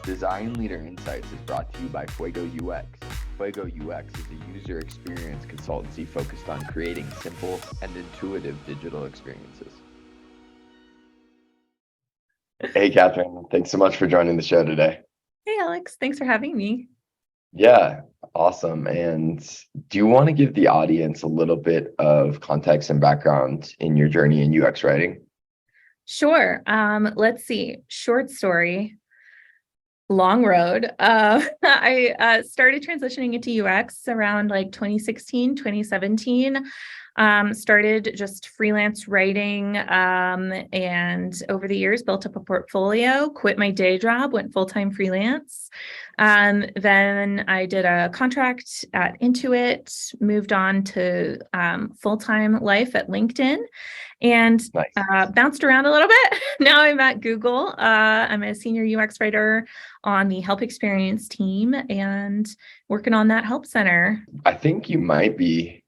Design Leader Insights is brought to you by Fuego UX. Fuego UX is a user experience consultancy focused on creating simple and intuitive digital experiences. Hey, Katherine, thanks so much for joining the show today. Hey, Alex, thanks for having me. Yeah, awesome. And do you want to give the audience a little bit of context and background in your journey in UX writing? Sure. Let's see. Short story, long road. I started transitioning into UX around like 2016, 2017. Started just freelance writing, and over the years built up a portfolio, quit my day job, went full-time freelance. Then I did a contract at Intuit, moved on to full-time life at LinkedIn, and Nice. bounced around a little bit. Now I'm at Google. I'm a senior UX writer on the help experience team and working on that help center. I think you might be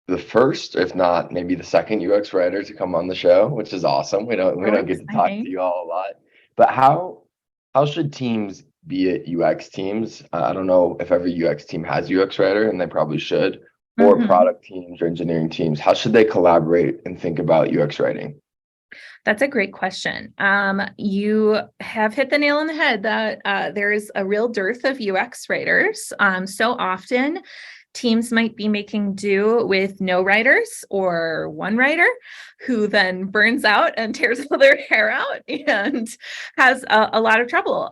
the first, if not maybe the second UX writer to come on the show, which is awesome. We don't get to talk to you all a lot. But how should teams, be it UX teams, I don't know if every UX team has UX writer, and they probably should, or product teams or engineering teams, how should they collaborate and think about UX writing? That's a great question. You have hit the nail on the head that there is a real dearth of UX writers. So often teams might be making do with no writers or one writer who then burns out and tears all their hair out and has a lot of trouble.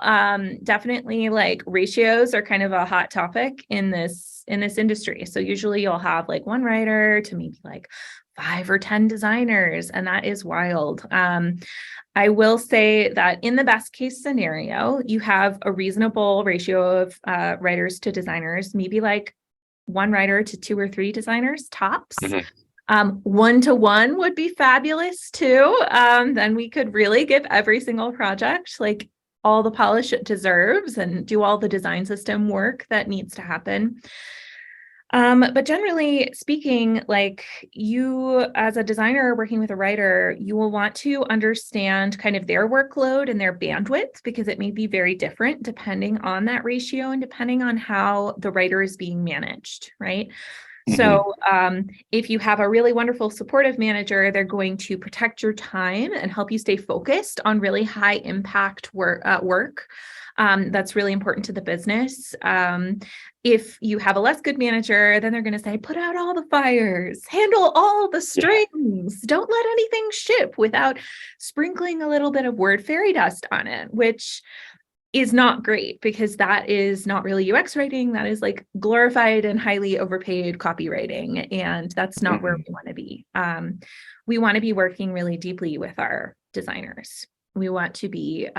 Definitely like ratios are kind of a hot topic in this industry. So usually you'll have like one writer to maybe like 5 or 10 designers, and that is wild. I will say that in the best case scenario, you have a reasonable ratio of writers to designers, maybe like one writer to 2 or 3 designers tops. 1-to-1 would be fabulous too. Then we could really give every single project like all the polish it deserves and do all the design system work that needs to happen. But generally speaking, like you as a designer working with a writer, you will want to understand kind of their workload and their bandwidth because it may be very different depending on that ratio and depending on how the writer is being managed, right? So if you have a really wonderful supportive manager, they're going to protect your time and help you stay focused on really high impact work. That's really important to the business. If you have a less good manager, then they're going to say, put out all the fires, handle all the strings, don't let anything ship without sprinkling a little bit of word fairy dust on it, which is not great because that is not really UX writing. That is like glorified and highly overpaid copywriting. And that's not where we want to be. We want to be working really deeply with our designers. We want to be,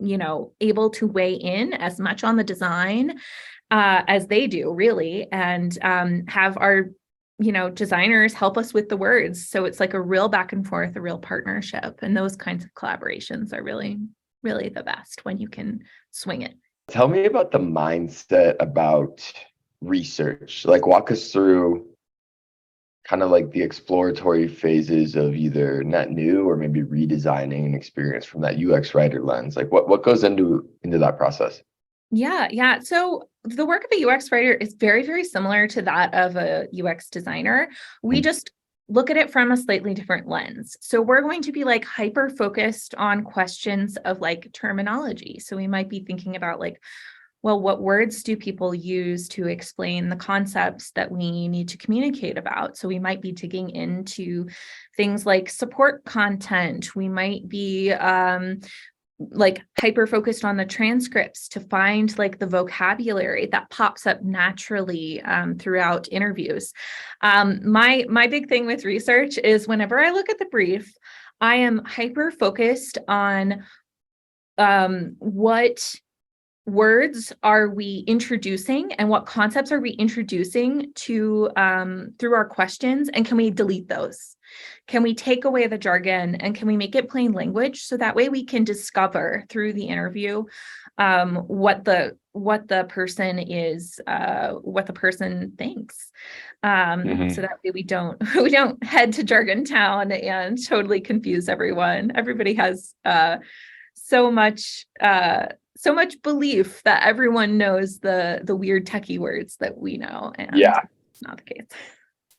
able to weigh in as much on the design as they do, really, and have our, designers help us with the words. So it's like a real back and forth, a real partnership. And those kinds of collaborations are really the best when you can swing it. Tell me about the mindset about research. Like walk us through kind of like the exploratory phases of either net new or maybe redesigning an experience from that UX writer lens. Like what goes into that process? Yeah. So the work of a UX writer is very, very similar to that of a UX designer. We just look at it from a slightly different lens. So we're going to be like hyper focused on questions of like terminology. So we might be thinking about like, well, what words do people use to explain the concepts that we need to communicate about? So we might be digging into things like support content. We might be like hyper focused on the transcripts to find like the vocabulary that pops up naturally throughout interviews. My big thing with research is whenever I look at the brief, I am hyper focused on what words are we introducing and what concepts are we introducing to through our questions, and can we delete those? Can we take away the jargon and can we make it plain language so that way we can discover through the interview what the person thinks, so that way we don't head to jargon town and totally confuse everyone. Everybody has so much belief that everyone knows the weird techie words that we know, and it's not the case.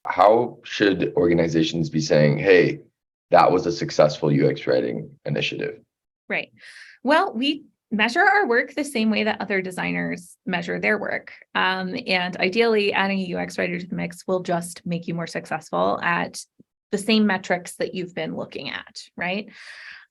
How should organizations be saying, hey, that was a successful UX writing initiative? Right. Well, we measure our work the same way that other designers measure their work. And ideally, adding a UX writer to the mix will just make you more successful at the same metrics that you've been looking at, right?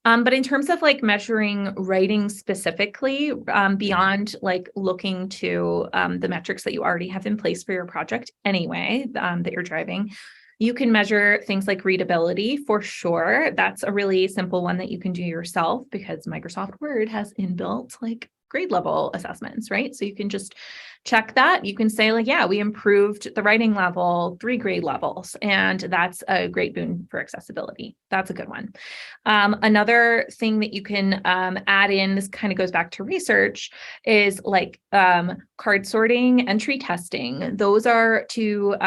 But in terms of like measuring writing specifically, beyond like looking to the metrics that you already have in place for your project anyway, that you're driving, you can measure things like readability for sure. That's a really simple one that you can do yourself because Microsoft Word has inbuilt like grade level assessments, right? So you can just check that. You can say like, yeah, we improved the writing level 3 grade levels, and that's a great boon for accessibility. That's a good one. Another thing that you can add in, this kind of goes back to research, is like card sorting, entry testing. Those are two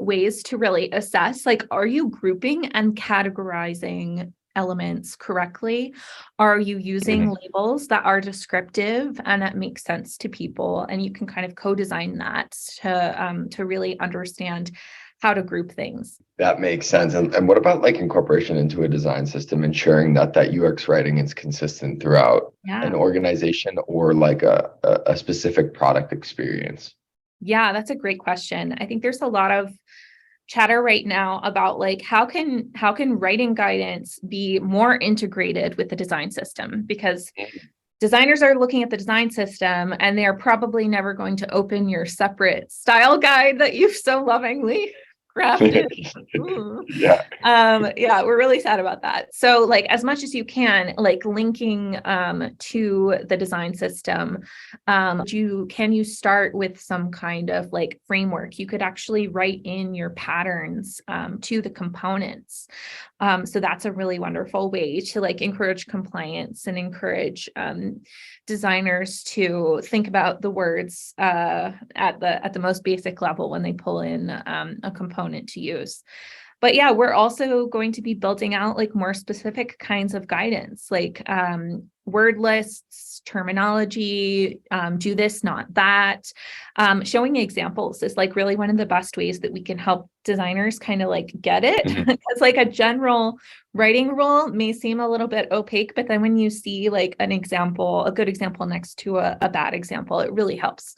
ways to really assess, like, are you grouping and categorizing elements correctly? Are you using labels that are descriptive and that make sense to people? And you can kind of co-design that to really understand how to group things. That makes sense. And what about like incorporation into a design system, ensuring that UX writing is consistent throughout an organization or like a specific product experience? Yeah, that's a great question. I think there's a lot of chatter right now about like how can writing guidance be more integrated with the design system, because designers are looking at the design system and they're probably never going to open your separate style guide that you've so lovingly crafted. Yeah, we're really sad about that. So like as much as you can, like linking to the design system, can you start with some kind of like framework? You could actually write in your patterns to the components. So that's a really wonderful way to like encourage compliance and encourage designers to think about the words at the most basic level when they pull in a component to use. But yeah, we're also going to be building out like more specific kinds of guidance, like word lists, terminology, do this, not that. Showing examples is like really one of the best ways that we can help designers kind of like get it. It's like a general writing rule may seem a little bit opaque, but then when you see like an example, a good example next to a bad example, it really helps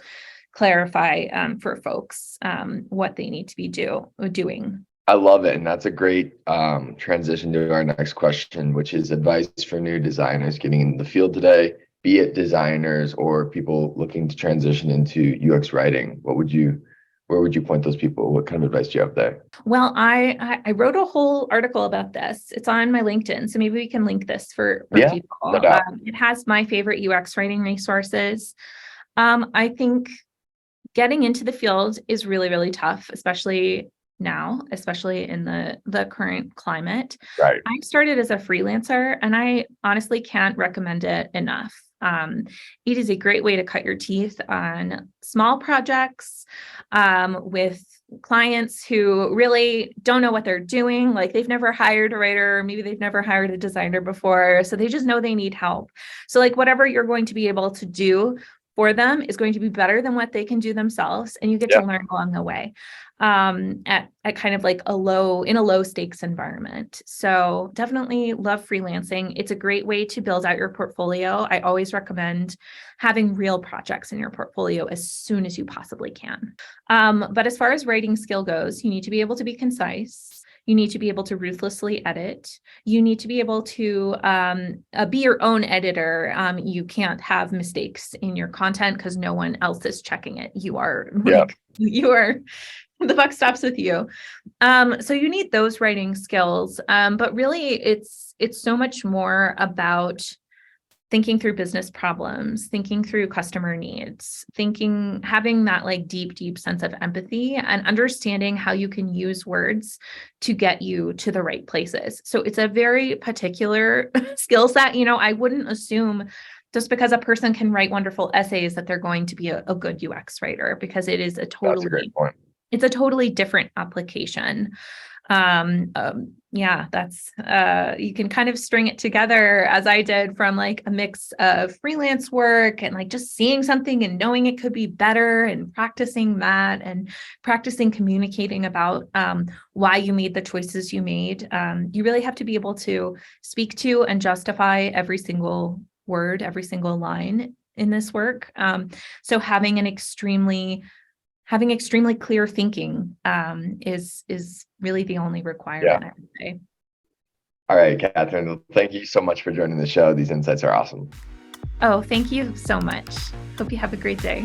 clarify for folks what they need to be doing. I love it. And that's a great transition to our next question, which is advice for new designers getting in the field today, be it designers or people looking to transition into UX writing. Where would you point those people? What kind of advice do you have there? Well, I wrote a whole article about this. It's on my LinkedIn, so maybe we can link this for people. No doubt. It has my favorite UX writing resources. I think getting into the field is really, really tough, especially now, especially in the current climate. Right. I started as a freelancer and I honestly can't recommend it enough. It is a great way to cut your teeth on small projects with clients who really don't know what they're doing. Like they've never hired a writer, or maybe they've never hired a designer before. So they just know they need help. So like whatever you're going to be able to do for them is going to be better than what they can do themselves. And you get to learn along the way at kind of like a low stakes environment. So definitely love freelancing. It's a great way to build out your portfolio. I always recommend having real projects in your portfolio as soon as you possibly can. But as far as writing skill goes, you need to be able to be concise. You need to be able to ruthlessly edit. You need to be able to be your own editor. You can't have mistakes in your content because no one else is checking it. You are the buck stops with you. So you need those writing skills. But really it's so much more about thinking through business problems, thinking through customer needs, having that like deep sense of empathy and understanding how you can use words to get you to the right places. So it's a very particular skill set. I wouldn't assume just because a person can write wonderful essays that they're going to be a good UX writer, because it is That's a great point. It's a totally different application. Yeah, that's you can kind of string it together as I did from like a mix of freelance work and like just seeing something and knowing it could be better and practicing that and practicing communicating about why you made the choices you made. You really have to be able to speak to and justify every single word, every single line in this work. So having extremely clear thinking is really the only requirement, I would say. All right, Katherine, well, thank you so much for joining the show. These insights are awesome. Oh, thank you so much. Hope you have a great day.